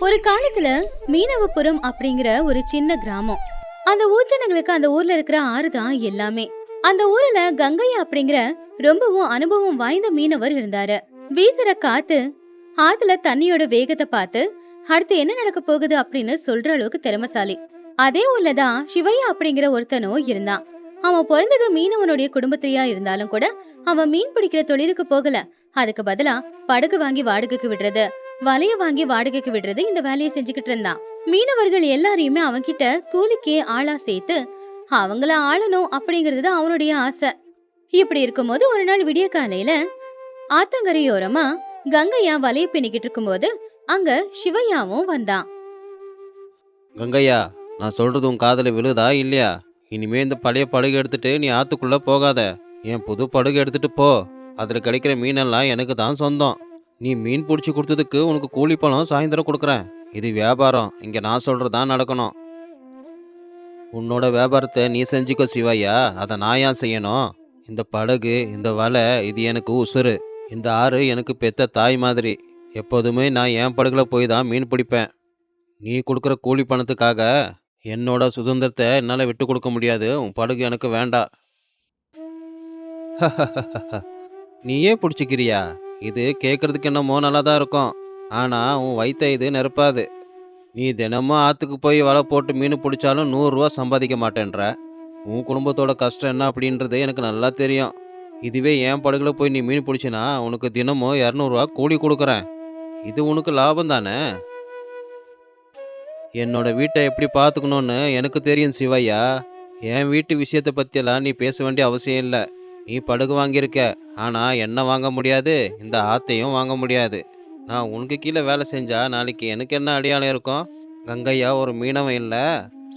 ஒரு காலத்துல மீனவபுரம் அப்படிங்கிற ஒரு சின்ன கிராமம். அந்த ஊர்ஜனங்களுக்கு அந்த ஊர்ல இருக்கிற ஆறு தான் எல்லாமே. அந்த ஊர்ல கங்கையா அப்படிங்கிற ரொம்பவும் அனுபவம் வாய்ந்த மீனவர் இருந்தாரு. வீசுற காத்து ஆத்துல தண்ணியோட வேகத்தை பார்த்து அடுத்து என்ன நடக்க போகுது அப்படின்னு சொல்ற அளவுக்கு திறமசாலி. அதே ஊர்ல தான் சிவையா அப்படிங்கிற ஒருத்தனும் இருந்தான். அவன் பிறந்தது மீனவனுடைய குடும்பத்திலயா இருந்தாலும் கூட அவன் மீன் பிடிக்கிற தொழிலுக்கு போகல. அதுக்கு பதிலா படகு வாங்கி வாடகைக்கு விடுறது, வலைய வாங்கி வாடகைக்கு விடுறது, இந்த வேலையை செஞ்சுக்கிட்டு இருந்தான். மீனவர்கள் எல்லாரையுமே அவன்கிட்ட கூலிக்கே ஆளா சேர்த்து அவங்கள ஆளணும் அப்படிங்கிறது தான் அவனுடைய ஆசை. இப்படி இருக்கும்போது ஒரு நாள் விடிய காலையில ஆத்தங்கரையோரமா கங்கையா வலைய பின்னிக்கிட்டு இருக்கும்போது அங்க சிவையாவும் வந்தான். கங்கையா, நான் சொல்றது உன் காதுல விழுதா இல்லையா? இனிமே இந்த பழைய படகு எடுத்துட்டு நீ ஆத்துக்குள்ள போகாத. என் புது படகு எடுத்துட்டு போ. அதில் கிடைக்கிற மீனெல்லாம் எனக்கு தான் சொந்தம். நீ மீன் பிடிச்சி கொடுத்ததுக்கு உனக்கு கூலி பணம் சாயந்தரம் கொடுக்குறேன். இது வியாபாரம், இங்கே நான் சொல்கிறதான் நடக்கணும். உன்னோட வியாபாரத்தை நீ செஞ்சுக்கோ சிவையா, அதை நான் ஏன் செய்யணும்? இந்த படகு, இந்த வலை, இது எனக்கு உசுறு. இந்த ஆறு எனக்கு பெத்த தாய் மாதிரி. எப்போதுமே நான் என் படகுல போய் தான் மீன் பிடிப்பேன். நீ கொடுக்குற கூலி பணத்துக்காக என்னோட சுதந்திரத்தை என்னால் விட்டு கொடுக்க முடியாது. உன் படகு எனக்கு வேண்டாம். நீயே பிடிச்சிக்கிறியா? இது கேட்குறதுக்கு என்னமோ நல்லா தான் இருக்கும். ஆனால் உன் வயிற்றை இது நிரப்பாது. நீ தினமும் ஆற்றுக்கு போய் வலை போட்டு மீன் பிடிச்சாலும் 100 ரூபா சம்பாதிக்க மாட்டேன்ற. உன் குடும்பத்தோட கஷ்டம் என்ன அப்படின்றது எனக்கு நல்லா தெரியும். இதுவே என் படகுல போய் நீ மீன் பிடிச்சினா உனக்கு தினமும் 200 ரூபா கூலி கொடுக்குறேன். இது உனக்கு லாபம் தானே? என்னோட வீட்டை எப்படி பார்த்துக்கணும்னு எனக்கு தெரியும் சிவையா. என் வீட்டு விஷயத்தை பற்றியெல்லாம் நீ பேச வேண்டிய அவசியம் இல்லை. நீ படகு வாங்கியிருக்க, ஆனால் என்ன வாங்க முடியாது, இந்த ஆத்தையும் வாங்க முடியாது. நான் உனக்கு கீழே வேலை செஞ்சா நாளைக்கு எனக்கு என்ன அடையாளம் இருக்கும்? கங்கையா ஒரு மீனவன் இல்லை,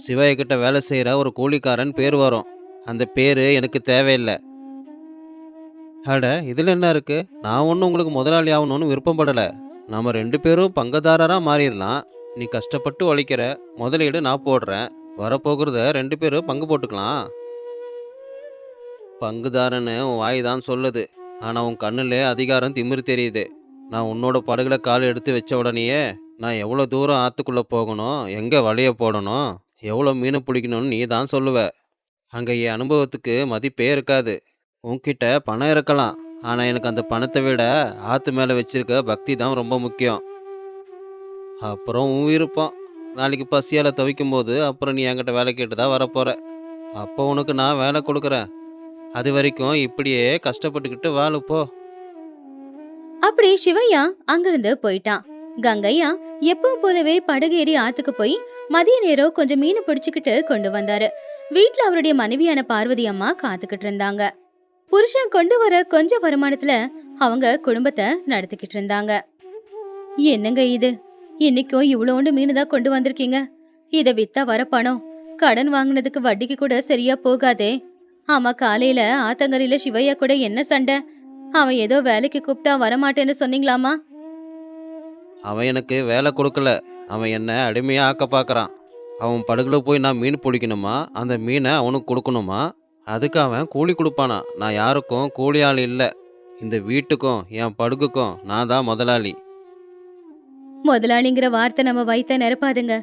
சிவையா கிட்ட வேலை செய்கிற ஒரு கூலிக்காரன் பேர் வரும். அந்த பேர் எனக்கு தேவையில்லை. அட, இதில் என்ன இருக்கு? நான் ஒன்றும் உங்களுக்கு முதலாளி ஆகணும்னு விருப்பப்படலை. நம்ம 2 பேரும் பங்குதாரராக மாறிடலாம். நீ கஷ்டப்பட்டு உழைக்கிற, முதலீடு நான் போடுறேன். வரப்போகிறத 2 பேரும் பங்கு போட்டுக்கலாம். பங்குதாரன்னு உன் வாய் தான் சொல்லுது, ஆனால் உன் கண்ணில் அதிகாரம் திமிரு தெரியுது. நான் உன்னோட படகுல கால் எடுத்து வச்ச உடனேயே நான் எவ்வளோ தூரம் ஆற்றுக்குள்ளே போகணும், எங்கே வலைய போடணும், எவ்வளோ மீனை பிடிக்கணும்னு நீ தான் சொல்லுவ. அங்கே என் அனுபவத்துக்கு மதிப்பே இருக்காது. உன்கிட்ட பணம் இருக்கலாம், ஆனால் எனக்கு அந்த பணத்தை விட ஆற்று மேலே வச்சிருக்க பக்தி தான் ரொம்ப முக்கியம். அப்புறம் உன் விருப்பம். நாளைக்கு பசியால் தவிக்கும் போது அப்புறம் நீ என்கிட்ட வேலை கேட்டு தான் வரப்போகிற. அப்போ உனக்கு நான் வேலை கொடுக்குறேன். அது வரைக்கும் இப்படியே கஷ்டப்பட்டுக்கிட்டு வாழு போ. அப்படி சிவையா அங்கிருந்து போயிட்டான். கங்கையா எப்பவும் போலவே படகேறி ஆத்துக்கு போய் மதிய நேரம் கொஞ்சம் மீன் பிடிச்சுக்கிட்டு கொண்டு வந்தாரு. வீட்டுல அவருடைய மனைவியான பார்வதி அம்மா காத்துக்கிட்டு இருந்தாங்க. புருஷன் கொண்டு வர கொஞ்சம் வருமானத்துல அவங்க குடும்பத்தை நடத்திக்கிட்டு இருந்தாங்க. என்னங்க இது, இன்னைக்கும் இவ்வளோண்டு மீன் தான் கொண்டு வந்திருக்கீங்க. இத வித்தா வர பணம் கடன் வாங்கினதுக்கு வட்டிக்கு கூட சரியா போகாதே. ஆமா, காலையில ஆத்தங்கரையில சிவையா கூட என்ன சண்டை? அவன் ஏதோ வேலைக்கு கூப்பிட்டா வரமாட்டேன்னு சொன்னீங்களாமா? அவன் எனக்கு வேலை கொடுக்கல, அவன் என்ன அடிமையாக ஆக்க பார்க்குறான். அவன் படகுல போய் நான் மீன் பிடிக்கணுமா, அந்த மீனை அவனுக்கு கொடுக்கணுமா? அதுக்கு அவன் கூலி கொடுப்பானா? நான் யாருக்கும் கூலி ஆள் இல்லை. இந்த வீட்டுக்கும் என் படகுக்கும் நான் தான் முதலாளி. முதலாளிங்கிற வார்த்தை நம்ம வயித்த நிரப்பாதுங்க.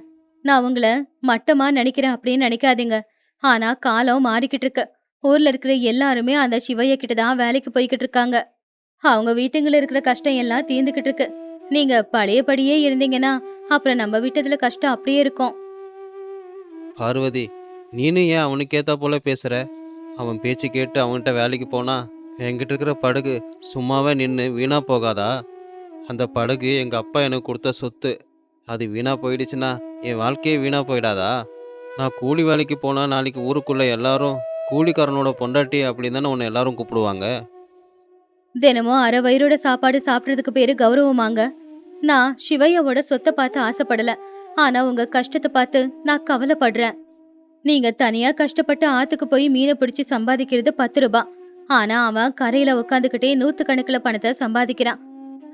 நான் உங்களை மட்டமா நினைக்கிறேன் அப்படின்னு நினைக்காதீங்க. ஆனா காலம் மாறிக்கிட்டு இருக்கு. ஊர்ல இருக்கிற எல்லாருமே அந்த சிவைய கிட்டதான் வேலைக்கு போய்கிட்டு இருக்காங்க. அவங்க வீட்டுங்கள இருக்கிற கஷ்டம் எல்லாம் தீர்ந்துகிட்டு இருக்கு. நீங்க பழையபடியே இருந்தீங்கன்னா அப்புறம் நம்ம வீட்டுல கஷ்டம் அப்படியே இருக்கும். பார்வதி, நீனும் ஏன் அவனுக்கு ஏத்தா போல பேசுற? அவன் பேச்சு கேட்டு அவன்கிட்ட வேலைக்கு போனா என்கிட்ட இருக்கிற படகு சும்மாவே நின்று வீணா போகாதா? அந்த படகு எங்கள் அப்பா எனக்கு கொடுத்த சொத்து. அது வீணா போயிடுச்சுன்னா என் வாழ்க்கையே வீணா போயிடாதா? நான் கூலி வேலைக்கு போனால் நாளைக்கு ஊருக்குள்ளே எல்லாரும் கூலிக்காரனோட பொண்டாட்டி அப்படின்னு தானே உன்னை எல்லாரும் கூப்பிடுவாங்க. தினமும் அரை வயிறோட சாப்பாடு சாப்பிடுறதுக்கு பேரு கௌரவமாங்க. நான் சிவையாவோட சொத்தை பார்த்து ஆசைப்படல. ஆனா உங்க கஷ்டத்தை பார்த்து நான் கவலைப்படுறேன். நீங்க தனியா கஷ்டப்பட்டு ஆத்துக்கு போய் மீனை பிடிச்சு சம்பாதிக்கிறது 10 ரூபாய். ஆனா அவன் கரையில உட்காந்துக்கிட்டே 100 பணத்தை சம்பாதிக்கிறான்.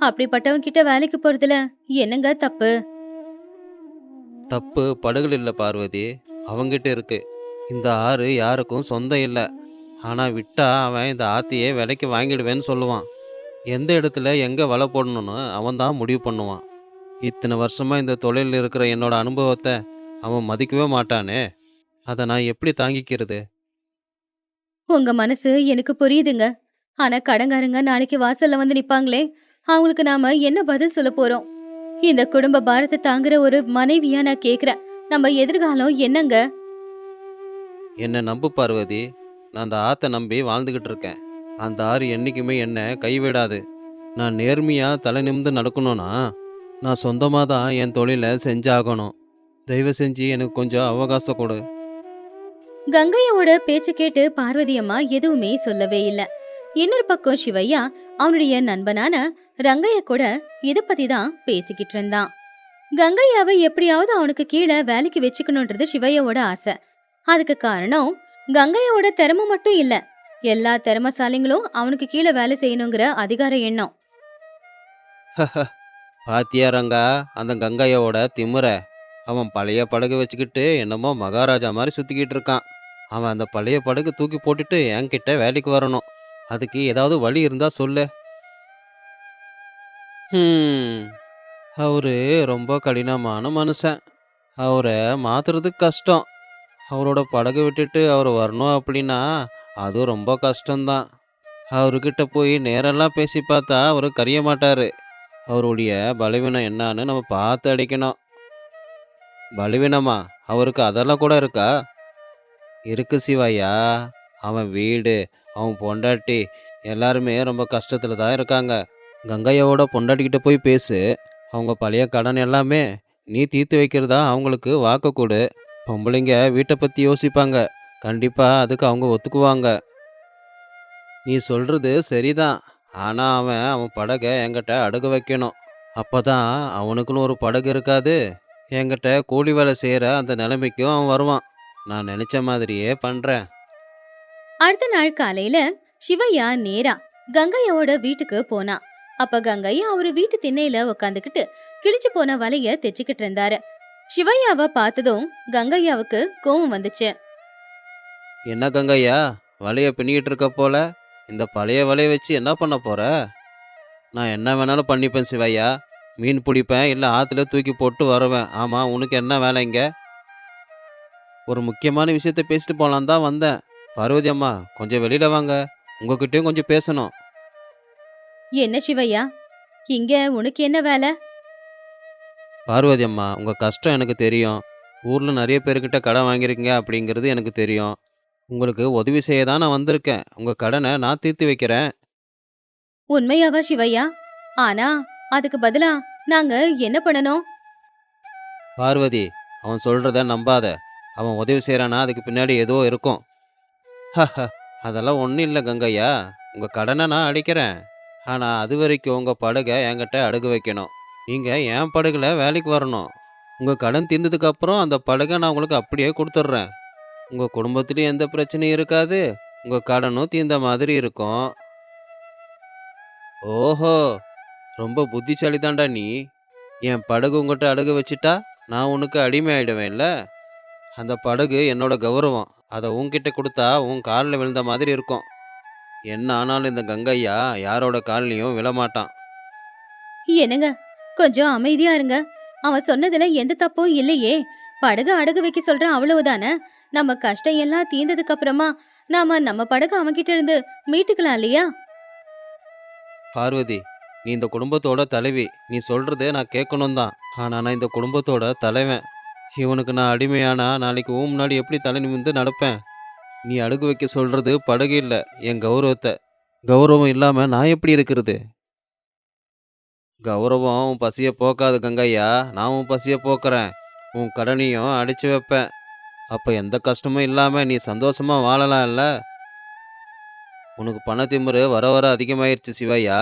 அப்படிப்பட்டவன் கிட்ட வேலைக்கு போறதுல என்னங்க தப்பு? தப்பு படகுல இல்லை பார்வதி, அவங்கிட்ட இருக்கு. இந்த ஆறு யாருக்கும் சொந்தம் இல்லை. ஆனால் விட்டா அவன் இந்த ஆத்தையே விலைக்கு வாங்கிடுவேன்னு சொல்லுவான். எந்த இடத்துல எங்கே வலை போடணும்னு அவன் தான் முடிவு பண்ணுவான். இத்தனை வருஷமா இந்த தொழிலில் இருக்கிற என்னோட அனுபவத்தை அவன் மதிக்கவே மாட்டானே. அதை நான் எப்படி தாங்கிக்கிறது? உங்க மனசு எனக்கு புரியுதுங்க. ஆனா கடன்காரங்க நாளைக்கு வாசல்ல வந்து நிப்பாங்களே, அவங்களுக்கு நாம என்ன பதில் சொல்ல போறோம்? இந்த குடும்ப பாரத்தை தாங்குற ஒரு மனைவியா நான் கேக்குறேன். நம்ம எதிர்காலம் என்னங்க? என்னை நம்பு பார்வதி. நான் அந்த ஆத்தை நம்பி வாழ்ந்துக்கிட்டு இருக்கேன். அந்த ஆறு என்னைக்குமே என்னை கைவிடாது. நான் நேர்மையாக தலை நிமிர்ந்து நடக்கணும்னா நான் சொந்தமாக தான் என் தொழிலை செஞ்சாகணும். தயவு செஞ்சு எனக்கு கொஞ்சம் அவகாசம் கொடு. கங்கையோட பேச்ச கேட்டு பார்வதி அம்மா எதுவுமே சொல்லவே இல்ல. இன்னொரு பக்கம் சிவையா அவனுடைய நண்பனான ரங்கைய கூட இத பத்தி தான் பேசிக்கிட்டு இருந்தான். கங்கையாவை எப்படியாவது அவனுக்கு கீழே வேலைக்கு வச்சுக்கணும்ன்றது சிவையோட ஆசை. அதுக்கு காரணம் கங்கையோட திறமை மட்டும் இல்ல, எல்லா திறமசாலிங்களும் அவனுக்கு கீழே வேலை செய்யணுங்கிற அதிகார எண்ணம். பாத்தியா ரங்கா, அந்த கங்கையோட திமிர. அவன் பழைய படகு வச்சுக்கிட்டு என்னமோ மகாராஜா மாதிரி சுற்றிக்கிட்டு இருக்கான். அவன் அந்த பழைய படகு தூக்கி போட்டுட்டு என்கிட்ட வேலைக்கு வரணும். அதுக்கு ஏதாவது வழி இருந்தா சொல்லு. ஹம், அவரு ரொம்ப கடினமான மனுஷன். அவரை மாத்துறது கஷ்டம். அவரோட படகு விட்டுட்டு அவர் வரணும் அப்படின்னா அது ரொம்ப கஷ்டம்தான். அவர்கிட்ட போய் நேரெல்லாம் பேசி பார்த்தா அவர் கரிய மாட்டாரு. அவருடைய பலவீனம் என்னன்னு நம்ம பார்த்து அடிக்கணும். பலவீனமா? அவருக்கு அதெல்லாம் கூட இருக்கா? இருக்கு சிவாயா. அவன் வீடு, அவன் பொண்டாட்டி எல்லாருமே ரொம்ப கஷ்டத்தில் தான் இருக்காங்க. கங்கையாவோட பொண்டாட்டிக்கிட்ட போய் பேசு. அவங்க பழைய கடன் எல்லாமே நீ தீர்த்து வைக்கிறதா அவங்களுக்கு வாக்கு கொடு. பொம்பளைங்க வீட்டை பற்றி யோசிப்பாங்க. கண்டிப்பாக அதுக்கு அவங்க ஒத்துக்குவாங்க. நீ சொல்கிறது சரிதான். ஆனால் அவன் படகை என்கிட்ட அடகு வைக்கணும். அப்போ தான் அவனுக்குன்னு ஒரு படகு இருக்காது. என்கிட்ட கூலி வேலை செய்கிற அந்த நிலைமைக்கும் அவன் வருவான். நான் நினச்ச மாதிரியே பண்ணுறேன். அடுத்த நாள் காலையில சிவையா நேரா கங்கையோட வீட்டுக்கு போனா. அப்ப கங்கையா அவரு வீட்டு திண்ணையில உக்காந்துக்கிட்டு கிழிச்சு போன வலைய தைச்சுக்கிட்டு இருந்தாரு. சிவையாவை பார்த்ததும் கங்கையாவுக்கு கோவம் வந்துச்சு. என்ன கங்கையா, வலையை பின்னிக்கிட்டு இருக்க போல? இந்த பழைய வலையை வச்சு என்ன பண்ண போற? நான் என்ன வேணாலும் பண்ணிப்பேன் சிவையா. மீன் பிடிப்பேன், இல்லை ஆற்றுல தூக்கி போட்டு வருவேன். ஆமாம், உனக்கு என்ன வேலை இங்கே? ஒரு முக்கியமான விஷயத்த பேசிட்டு போகலான் தான் வந்தேன். பார்வதி அம்மா, கொஞ்சம் வெளியில வாங்க. உங்ககிட்டயும் கொஞ்சம் பேசணும். என்ன சிவையா, இங்க உனக்கு என்ன வேலை? பார்வதி அம்மா, உங்கள் கஷ்டம் எனக்கு தெரியும். ஊரில் நிறைய பேர்கிட்ட கடன் வாங்கியிருக்கீங்க அப்படிங்கிறது எனக்கு தெரியும். உங்களுக்கு உதவி செய்ய தான் நான் வந்திருக்கேன். உங்கள் கடனை நான் தீர்த்து வைக்கிறேன். உண்மையாவா சிவையா? ஆனா அதுக்கு பதிலா நாங்க என்ன பண்ணணும்? பார்வதி, அவன் சொல்கிறத நம்பாத. அவன் உதவி செய்கிறானா அதுக்கு பின்னாடி ஏதோ இருக்கும். அதெல்லாம் ஒன்றும் இல்லை கங்கையா. உங்கள் கடனை நான் அடைக்கிறேன். ஆனால் அது வரைக்கும் உங்கள் படகை என்கிட்ட அடகு வைக்கணும். நீங்கள் என் படகுல வேலைக்கு வரணும். உங்கள் கடன் தீர்ந்ததுக்கு அப்புறம் அந்த படகை நான் உங்களுக்கு அப்படியே கொடுத்துட்றேன். உங்கள் குடும்பத்துலேயும் எந்த பிரச்சனையும் இருக்காது. உங்கள் கடனும் தீர்ந்த மாதிரி இருக்கும். ஓஹோ, ரொம்ப புத்திசாலி தான்டா நீ. என் படகு உங்கள்கிட்ட அடகு வச்சிட்டா நான் உனக்கு அடிமை ஆயிடுவேன்ல. அந்த படகு என்னோட கௌரவம். அதை உன்கிட்ட கொடுத்தா உன் காலில் விழுந்த மாதிரி இருக்கும். என்ன ஆனாலும் இந்த கங்கையா யாரோட கால்லையும் விழமாட்டான். என்னங்க, கொஞ்சம் அமைதியா இருங்க. அவன் சொன்னதுல எந்த தப்பும் இல்லையே. படகு அடகு வைக்க சொல்றான், அவ்வளவுதானே. நம்ம கஷ்டம் எல்லாம் தீர்ந்ததுக்கு அப்புறமா நாம நம்ம படகு அவன்கிட்ட இருந்து மீட்டுக்கலாம் இல்லையா? பார்வதி, நீ இந்த குடும்பத்தோட தலைவி. நீ சொல்றதே நான் கேட்கணும் தான். ஆனால் நான் இந்த குடும்பத்தோட தலைவன். இவனுக்கு நான் அடிமையானா நாளைக்கு முன்னாடி எப்படி தலை நிமிர்ந்து நடப்பேன்? நீ அடகு வைக்க சொல்றது படகு இல்லை, என் கௌரவத்தை. கௌரவம் இல்லாமல் நான் எப்படி இருக்கிறது? கௌரவம் உன் பசியை போக்காது கங்கையா. நான் உன் பசியை போக்குறேன். உன் கடனையும் அடிச்சு வைப்பேன். அப்போ எந்த கஷ்டமும் இல்லாமல் நீ சந்தோஷமா வாழலாம் இல்ல? உனக்கு பணத்திமிரு வர வர அதிகமாயிருச்சு சிவையா.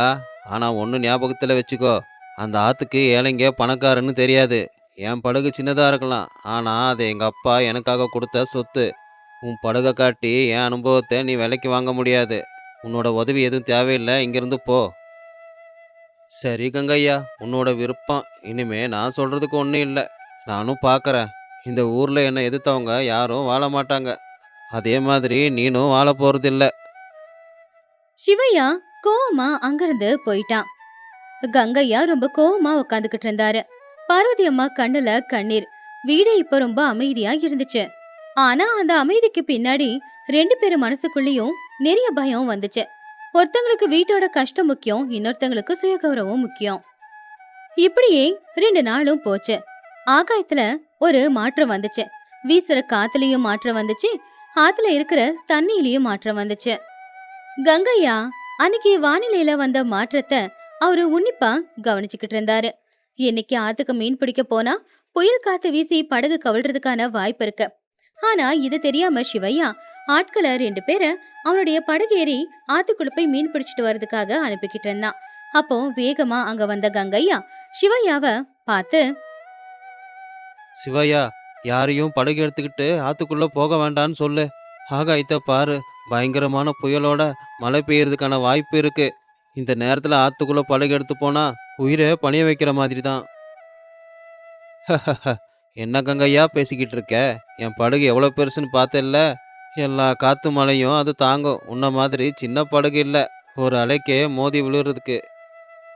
ஆனால் ஒன்று ஞாபகத்தில் வச்சுக்கோ. அந்த ஆற்றுக்கு ஏழைங்க பணக்காரன்னு தெரியாது. என் படகு சின்னதாக இருக்கலாம், ஆனால் அது எங்கள் அப்பா எனக்காக கொடுத்த சொத்து. உன் படகை காட்டி என் அனுபவத்தை நீ விலைக்கு வாங்க முடியாது. உன்னோட உதவி எதுவும் தேவையில்லை, இங்கேருந்து போ. சரி கங்கையா, உன்னோட விருப்பம். இனிமே நான் சொல்கிறதுக்கு ஒன்றும் இல்லை. நானும் பார்க்குறேன். இந்த ஊரில் என்னை எதிர்த்தவங்க யாரும் வாழ மாட்டாங்க. அதே மாதிரி நீனும் வாழ போகிறதில்ல. சிவையா கோவமா அங்கிருந்து போயிட்டான். கங்கையா ரொம்ப கோவமா உட்காந்துக்கிட்டு இருந்தாரு. பார்வதி அம்மா கண்ணுல கண்ணீர். வீடு இப்ப ரொம்ப அமைதியா இருந்துச்சு. ஆனா அந்த அமைதிக்கு பின்னாடி ரெண்டு பேரும் மனசுக்குள்ளேயும் நிறைய பயம் வந்துச்சு. ஒருத்தங்களுக்கு வீட்டோட கஷ்டம் முக்கியம், இன்னொருத்தங்களுக்கு சுயகௌரவம் முக்கியம். இப்படியே 2 நாளும் போச்சு. ஆகாயத்துல ஒரு மாற்றம் வந்துச்சு. வீசுற காத்துலயும் மாற்றம் வந்துச்சு. ஆத்துல இருக்கிற தண்ணியிலயும் மாற்றம் வந்துச்சு. கங்கையா அன்னைக்கு வானிலையில வந்த மாற்றத்தை அவரு உன்னிப்பா கவனிச்சுக்கிட்டு இருந்தாரு. இன்னைக்கு ஆத்துக்கு மீன் பிடிக்க போனா புயல் காத்து வீசி படகு கவிழ்றதுக்கான வாய்ப்பு இருக்கு. ஆனா இது தெரியாம சிவையா ஆட்களை 2 பேரை அவனுடைய படகு ஏறி ஆத்துக்குள்ள போய் மீன் பிடிச்சிட்டு வர்றதுக்காக அனுப்பிக்கிட்டு இருந்தான். அப்போ வேகமா அங்க வந்த கங்கையா சிவையாவ பார்த்து, சிவையா, யாரையும் படகு எடுத்துக்கிட்டு ஆத்துக்குள்ள போக வேண்டான்னு சொல்லு. ஆகாயத்தை பாரு, பயங்கரமான புயலோட மழை பெய்யறதுக்கான வாய்ப்பு இருக்கு. இந்த நேரத்துல ஆத்துக்குள்ள படகு எடுத்து போனா உயிரை பணிய வைக்கிற மாதிரி தான். என்ன கங்கையா பேசிக்கிட்டு இருக்க? என் படகு எவ்வளோ பெருசுன்னு பார்த்தல்ல? எல்லா காத்து மழையும் அது தாங்கும். உன்ன மாதிரி சின்ன படகு இல்ல, ஒரு அலைக்கே மோதி விழுறதுக்கு.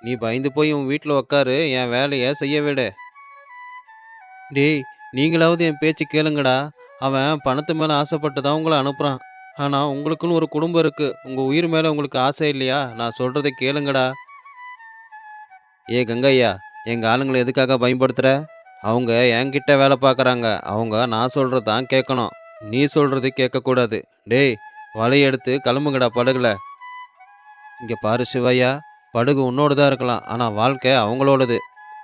நீ பயந்து போய் உன் வீட்டில் உக்காரு, என் வேலையை செய்ய விடு. டேய், நீங்களாவது என் பேச்சு கேளுங்கடா. அவன் பணத்து மேலே ஆசைப்பட்டு தான் உங்களை அனுப்புகிறான். ஆனால் உங்களுக்குன்னு ஒரு குடும்பம் இருக்குது. உங்கள் உயிர் மேலே உங்களுக்கு ஆசை இல்லையா? நான் சொல்கிறத கேளுங்கடா. ஏ கங்கையா, எங்கள் ஆளுங்களை எதுக்காக பயன்படுத்துகிற? அவங்க என்கிட்ட வேலை பார்க்குறாங்க. அவங்க நான் சொல்கிறது தான் கேட்கணும். நீ சொல்கிறது கேட்கக்கூடாது. டேய், வலையை எடுத்து கிளம்புங்கடா படகுல. இங்கே பாரு சிவையா, படகு உன்னோடு தான் இருக்கலாம், ஆனால் வாழ்க்கை அவங்களோடது.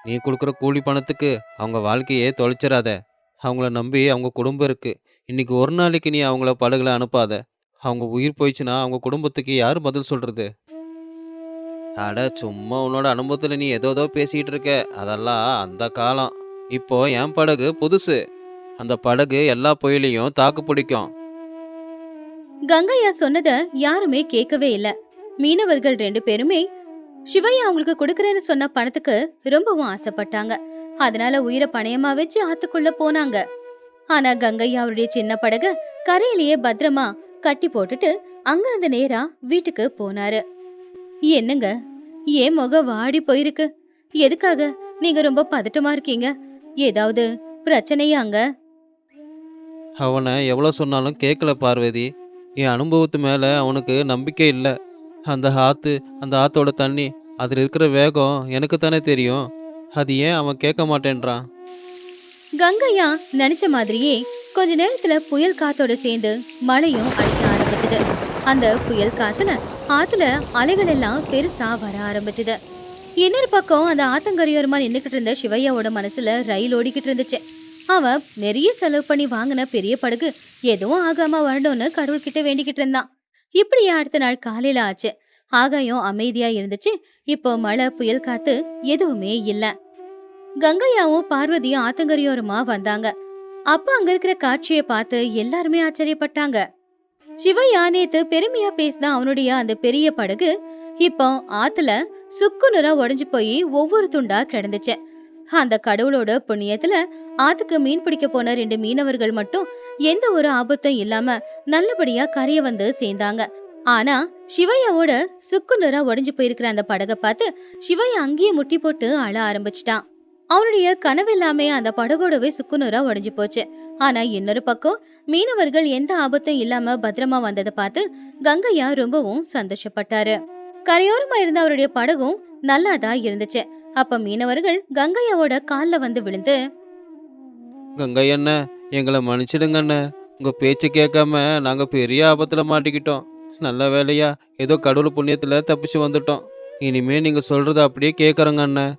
நீ கொடுக்குற கூலி பணத்துக்கு அவங்க வாழ்க்கையே தொலைச்சிடாத. அவங்கள நம்பி அவங்க குடும்பம் இருக்குது. இன்னைக்கு ஒரு நாளைக்கு நீ அவங்கள படகுல அனுப்பாத. அவங்க உயிர் போயிடுச்சுன்னா அவங்க குடும்பத்துக்கு யார் பதில் சொல்கிறது? அட சும்மா உன்னோட அனுபவத்தில் நீ ஏதோ பேசிக்கிட்டு இருக்க. அதெல்லாம் அந்த காலம். இப்போ என் படகு புதுசு. அந்த படகு எல்லா புயலையும் தாக்கு பிடிக்கும். கங்கையா சொன்னத யாருமே கேட்கவே இல்ல. மீனவர்கள் 2 பேருமே சிவையா அவங்களுக்கு கொடுக்கறேன்னு சொன்ன பணத்துக்கு ரொம்பவும் ஆசைப்பட்டாங்க. அதனால உயிரை பணயமா வச்சு ஆத்துக்குள்ள போனாங்க. ஆனா கங்கையா அவருடைய சின்ன படகு கரையிலேயே பத்திரமா கட்டி போட்டுட்டு அங்கிருந்து நேரா வீட்டுக்கு போனாரு. என்னங்க, ஏன் முகம் வாடி போயிருக்கு? எதுக்காக நீங்க ரொம்ப பதட்டமா இருக்கீங்க? ஏதாவது பிரச்சனையாங்க? அவனை எவ்வளோ சொன்னாலும் கேட்கல பார்வதி. என் அனுபவத்து மேலே அவனுக்கு நம்பிக்கை இல்லை. அந்த ஆத்தோட தண்ணி, அதில் இருக்கிற வேகம் எனக்கு தானே தெரியும். அது ஏன் அவன் கேட்க மாட்டேன்றான்? கங்கையா நினைச்ச மாதிரியே கொஞ்ச நேரத்துல புயல் காத்தோட சேர்ந்து மழையும் அடிக்க ஆரம்பிச்சது. அந்த புயல் காத்துல ஆத்துல அலைகள் எல்லாம் பெருசா வர ஆரம்பிச்சது. இன்னொரு பக்கம் அந்த ஆத்தங்கரையோரமா நின்னுகிட்டு இருந்த சிவையாவோட மனசுல ரயில் ஓடிக்கிட்டு இருந்துச்சு. அவன் நிறைய செலவு பண்ணி வாங்கின பெரிய படகு எதுவும் ஆகாம வரணும்னு கடவுள்கிட்ட வேண்டிக்கிட்டு இருந்தான். இப்படியே அடுத்த நாள் காலையில ஆச்சு. ஆகாயம் அமைதியா இருந்துச்சு. இப்போ மழை புயல் காத்து எதுவுமே இல்ல. கங்கையாவும் பார்வதியும் ஆத்தங்கரையோரமா வந்தாங்க. அப்ப அங்க இருக்கிற காட்சியை பார்த்து எல்லாருமே ஆச்சரியப்பட்டாங்க. சிவையா நேத்து பெருமையா பேசின அவனுடைய அந்த பெரிய படகு இப்போ ஆத்துல சுக்குநூறா உடைஞ்சு போய் ஒவ்வொரு துண்டா கிடந்துச்சு. அந்த கடவுளோட புண்ணியத்துல ஆத்துக்கு மீன் பிடிக்க போன 2 மீனவர்கள் மட்டும் எந்த ஒரு ஆபத்தும் இல்லாம நல்லபடியா கரைய வந்து சேர்ந்தாங்க. ஆனா சிவையாவோட சுக்குநூறா உடைஞ்சு போயிருக்கிற அந்த படகை பார்த்து சிவையா அங்கேயே முட்டி போட்டு அழ ஆரம்பிச்சிட்டான். அவனுடைய கனவெல்லாமே அந்த படகோடவே சுக்குநூறா உடைஞ்சு போச்சு. ஆனா இன்னொரு பக்கம் மீனவர்கள் எந்த ஆபத்தும் இல்லாம பத்திரமா வந்ததை பார்த்து கங்கையா ரொம்பவும் சந்தோஷப்பட்டாரு. கரையோரமா இருந்த அவருடைய படகும் நல்லாதான் இருந்துச்சு. அப்ப மீனவர்கள் கங்கையாவோட கால்ல வந்து விழுந்து, கங்கை அண்ணன், எங்களை மன்னிச்சிடுங்க அண்ணன். உங்கள் பேச்சு கேட்காம நாங்கள் பெரிய ஆபத்தில் மாட்டிக்கிட்டோம். நல்ல வேலையா ஏதோ கடவுள் புண்ணியத்தில் தப்பிச்சு வந்துட்டோம். இனிமே நீங்கள் சொல்கிறத அப்படியே கேட்குறோங்க அண்ணன்.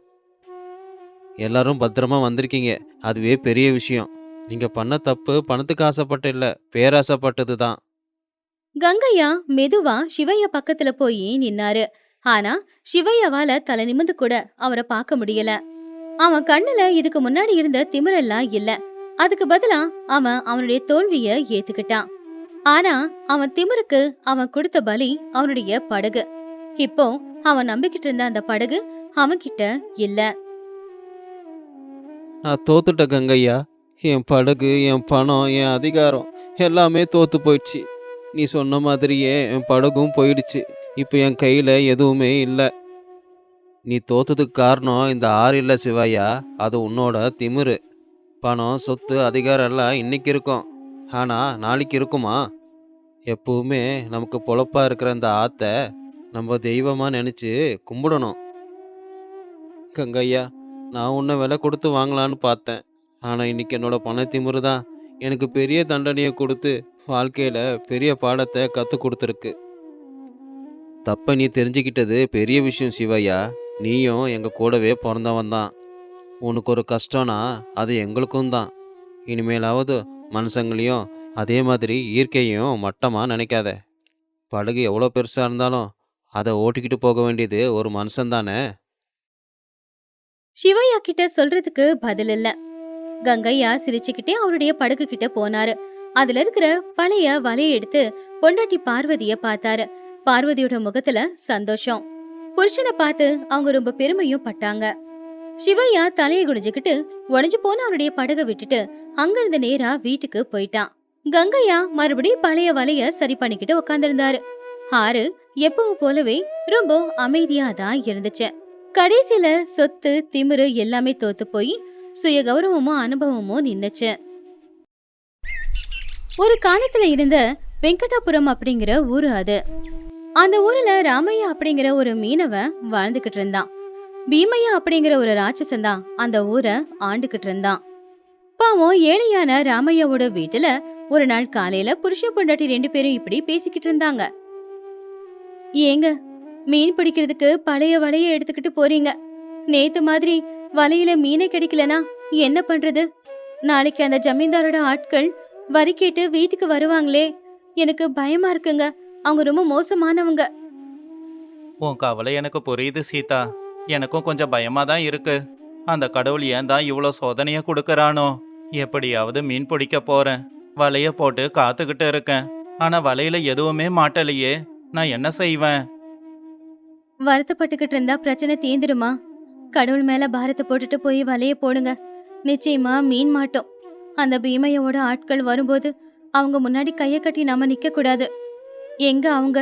எல்லாரும் பத்திரமா வந்திருக்கீங்க, அதுவே பெரிய விஷயம். நீங்கள் பண்ண தப்பு பணத்துக்கு ஆசைப்பட்டு இல்லை, பேராசைப்பட்டது தான். கங்கையா மெதுவா சிவையா பக்கத்துல போய் நின்னாரு. ஆனா சிவையாவால தலை நிமிந்து கூட அவரை பார்க்க முடியல. அவன் கண்ணுல இதுக்கு முன்னாடி இருந்த திமிரெல்லாம் இல்ல. அதுக்கு பதிலா அவன் அவனுடைய தோல்விய ஏத்துக்கிட்டான். ஆனா அவன் திமிருக்கு அவன் கொடுத்த பலி அவனுடைய படகு. இப்போ அவன் நம்பிக்கிட்டு இருந்த அந்த படகு அவன்கிட்ட இல்ல. நான் தோத்துட்டேன் கங்கையா. என் படகு, என் பணம், என் அதிகாரம் எல்லாமே தோத்து போயிடுச்சு. நீ சொன்ன மாதிரியே என் படகும் போயிடுச்சு. இப்போ என் கையில் எதுவுமே இல்லை. நீ தோத்ததுக்கு காரணம் இந்த ஆறு இல்லை சிவாயா, அது உன்னோட திமிரு. பணம், சொத்து, அதிகாரம் எல்லாம் இன்னைக்கு இருக்கும். ஆனா நாளைக்கு இருக்குமா? எப்பவுமே நமக்கு பொழப்பா இருக்கிற இந்த ஆத்த நம்ம தெய்வமா நினைச்சு கும்பிடணும். கங்கையா, நான் உன்னை விலை கொடுத்து வாங்கலான்னு பார்த்தேன். ஆனா இன்னைக்கு என்னோட பணத்திமிரு தான் எனக்கு பெரிய தண்டனையை கொடுத்து வாழ்க்கையில பெரிய பாடத்தை கற்றுக் கொடுத்துருக்கு. தப்ப நீ தெரிஞ்சுக்கிட்டது பெரிய விஷயம் சிவையா. நீயும் எங்க கூடவே பிறந்தவன் தான். உனக்கு ஒரு கஷ்டம்னா அது எங்களுக்கும் தான். இனிமேலாவது மனுஷங்களையும் அதே மாதிரி இயற்கையையும் மட்டமாக நினைக்காத. படகு எவ்வளோ பெருசாக இருந்தாலும் அதை ஓட்டிக்கிட்டு போக வேண்டியது ஒரு மனுஷன் தானே. சிவையா கிட்ட சொல்றதுக்கு பதில் இல்ல. கங்கையா சிரிச்சுக்கிட்டே அவருடைய படகு கிட்ட போனாரு. அதுல இருக்கிற பழைய வலைய எடுத்து பொண்டாட்டி பார்வதிய பார்த்தாரு. பார்வதியோட முகத்துல சந்தோஷம். புருஷனை பார்த்து அவங்க ரொம்ப பெருமையும் பட்டாங்க. சிவையா தலையை குனிஞ்சுக்கிட்டு உடைஞ்சு போன அவருடைய படகை விட்டுட்டு அங்கிருந்து நேரா வீட்டுக்கு போயிட்டான். கங்கையா மறுபடியும் பழைய வலைய சரி பண்ணிக்கிட்டு உட்கார்ந்திருந்தாரு. ஆறு எப்பவும் போலவே ரொம்ப அமைதியா தான் இருந்துச்சு. கடைசியில சொத்து, திமிரு எல்லாமே தோத்து போய் சுய கௌரவமும் அனுபவமும் நின்னுச்சு. ஒரு காலத்துல இருந்த வெங்கடாபுரம் அப்படிங்கிற ஊரு அது. அந்த ஊர்ல ராமையா அப்படிங்கிற ஒரு மீனவன் வாழ்ந்துகிட்டு இருந்தான். பீமையா அப்படிங்கிற ஒரு ராட்சசன் தான் அந்த ஊரை ஆண்டுகிட்டு இருந்தான். பாவம் ஏழையான ராமையாவோட வீட்டுல ஒரு நாள் காலையில புருஷ பொண்டாட்டி 2 பேரும் இப்படி பேசிக்கிட்டு இருந்தாங்க. ஏங்க, மீன் பிடிக்கிறதுக்கு பழைய வலைய எடுத்துக்கிட்டு போறீங்க. நேத்து மாதிரி வலையில மீனே கிடைக்கலனா என்ன பண்றது? நாளைக்கு அந்த ஜமீன்தாரோட ஆட்கள் வரி கேட்டு வீட்டுக்கு வருவாங்களே, எனக்கு பயமா இருக்குங்க. அவங்க ரொம்ப மோசமானவங்க. உன் கவலை எனக்கு புரியுது சீதா. எனக்கும் கொஞ்சம் பயமா தான் இருக்கு. அந்த கடவுள் ஏன் தான் இவ்வளோ சோதனையை கொடுக்கறானோ? எப்படியாவது மீன் பிடிக்க போறேன். வலைய போட்டு காத்துக்கிட்டு இருக்கேன். ஆனா வலையில எதுவுமே மாட்டலையே. நான் என்ன செய்வேன்? வருத்தப்பட்டுக்கிட்டு இருந்தா பிரச்சனை தீந்துடுமா? கடவுள் மேல பாரத்தை போட்டுட்டு போய் வலைய போடுங்க. நிச்சயமா மீன் மாட்டோம். அந்த பீமையோட ஆட்கள் வரும்போது அவங்க முன்னாடி கைய கட்டி நாம நிக்க கூடாது. எங்க அவங்க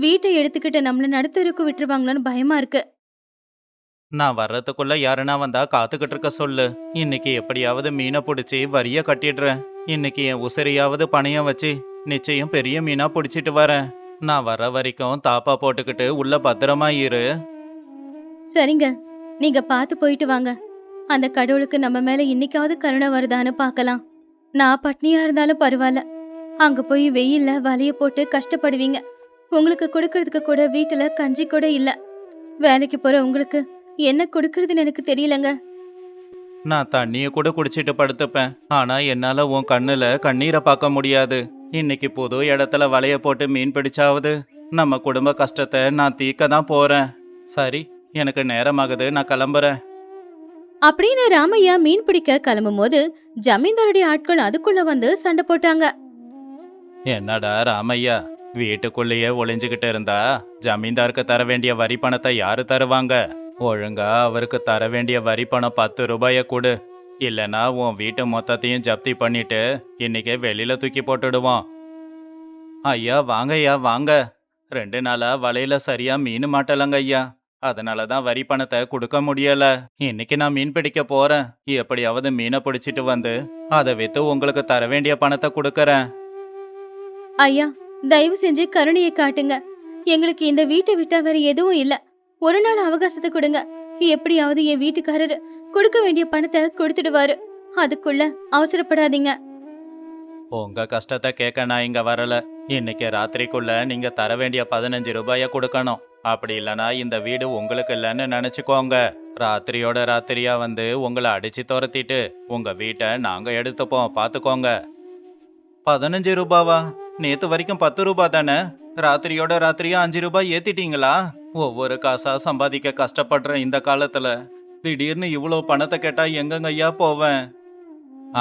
வீட்டை எடுத்துக்கிட்டு நம்மள நடுத்தருக்கு விட்டுருவாங்களோன்னு பயமா இருக்கு. நான் வர்றதுக்குள்ள யாருன்னா வந்தா காத்துக்கிட்டு இருக்க சொல்லு. இன்னைக்கு எப்படியாவது மீனை பிடிச்சி வரிய கட்டிடுறேன். இன்னைக்கு என் உசிரியாவது பணையம் வச்சு நிச்சயம் பெரிய மீனா பிடிச்சிட்டு வரேன். நான் வர வரைக்கும் தாப்பா போட்டுக்கிட்டு உள்ள பத்திரமா இரு. சரிங்க, நீங்க பார்த்து போயிட்டு வாங்க. அந்த கடவுளுக்கு நம்ம மேல இன்னைக்காவது கருணை வருதான்னு பார்க்கலாம். நான் பட்னியா இருந்தாலும் பரவாயில்ல. அங்க போய் வெயில்ல வலைய போட்டு கஷ்டப்படுவீங்க. உங்களுக்கு கொடுக்கறதுக்கு கூட வீட்டுல கஞ்சி கூட இல்ல. வேலைக்கு போற உங்களுக்கு என்ன கொடுக்கறதுன்னு எனக்கு தெரியலங்க. நான் தண்ணிய கூட குடிச்சிட்டு படுத்துப்பேன். ஆனா என்னால உன் கண்ணுல கண்ணீரை பார்க்க முடியாது. இன்னைக்கு புது இடத்துல வலைய போட்டு மீன் பிடிச்சாவது நம்ம குடும்ப கஷ்டத்தை நான் தீர்க்க தான் போறேன். சரி, எனக்கு நேரமாகுது, நான் கிளம்புறேன். அப்படின்னு ராமையா மீன் பிடிக்க கிளம்பும் போது ஜமீன்தாருடைய ஆட்கள் அதுக்குள்ள வந்து சண்டை போட்டாங்க. என்னடா ராமையா, வீட்டுக்குள்ளேயே ஒளிஞ்சுக்கிட்டு இருந்தா ஜமீன்தாருக்கு தர வேண்டிய வரி பணத்தை யாரு தருவாங்க? ஒழுங்கா அவருக்கு தர வேண்டிய வரி பணம் 10 ரூபாய கொடு. இல்லனா உன் வீட்டு மொத்தத்தையும் ஜப்தி பண்ணிட்டு இன்னைக்கே வெளியில தூக்கி போட்டுடுவோம். ஐயா வாங்கய்யா வாங்க. 2 நாளா வலையில சரியா மீன் மாட்டலங்க ஐயா. அதனால தான் வரி பணத்தை கொடுக்க முடியல. இன்னைக்கு நான் மீன் பிடிக்க போறேன். எப்படியாவது மீனை பிடிச்சிட்டு வந்து அதை வித்து உங்களுக்கு தர வேண்டிய பணத்தை கொடுக்கறேன். ஐயா, தயவு செஞ்சு கருணையை காட்டுங்க. எங்களுக்கு இந்த வீட்டை விட்டா வேற எதுவும் இல்ல. ஒரு நாள் அவகாசத்தை கொடுங்க. எப்படியாவது என் வீட்டுக்காரரு கொடுக்க வேண்டிய பணத்தை கொடுத்துடுவாரு. அதுக்குள்ள அவசரப்படாதீங்க. உங்க கஷ்டத்தை கேட்க நான் இங்க வரல. இன்னைக்கு ராத்திரிக்குள்ள நீங்க தர வேண்டிய 15 ரூபாய கொடுக்கணும். அப்படி இல்லனா இந்த வீடு உங்களுக்கு இல்லைன்னு நினைச்சுக்கோங்க. ராத்திரியோட ராத்திரியா வந்து உங்களை அடிச்சு துரத்திட்டு உங்க வீட்டை நாங்க எடுத்துப்போம், பாத்துக்கோங்க. 15 ரூபாவா? நேத்து வரைக்கும் 10 ரூபா தானே. ராத்திரியோட ராத்திரியா 5 ரூபாய் ஏத்திட்டீங்களா? ஒவ்வொரு காசா சம்பாதிக்க கஷ்டப்படுற இந்த காலத்துல திடீர்னு இவ்வளோ பணத்தை கேட்டா எங்கங்க ஐயா போவேன்?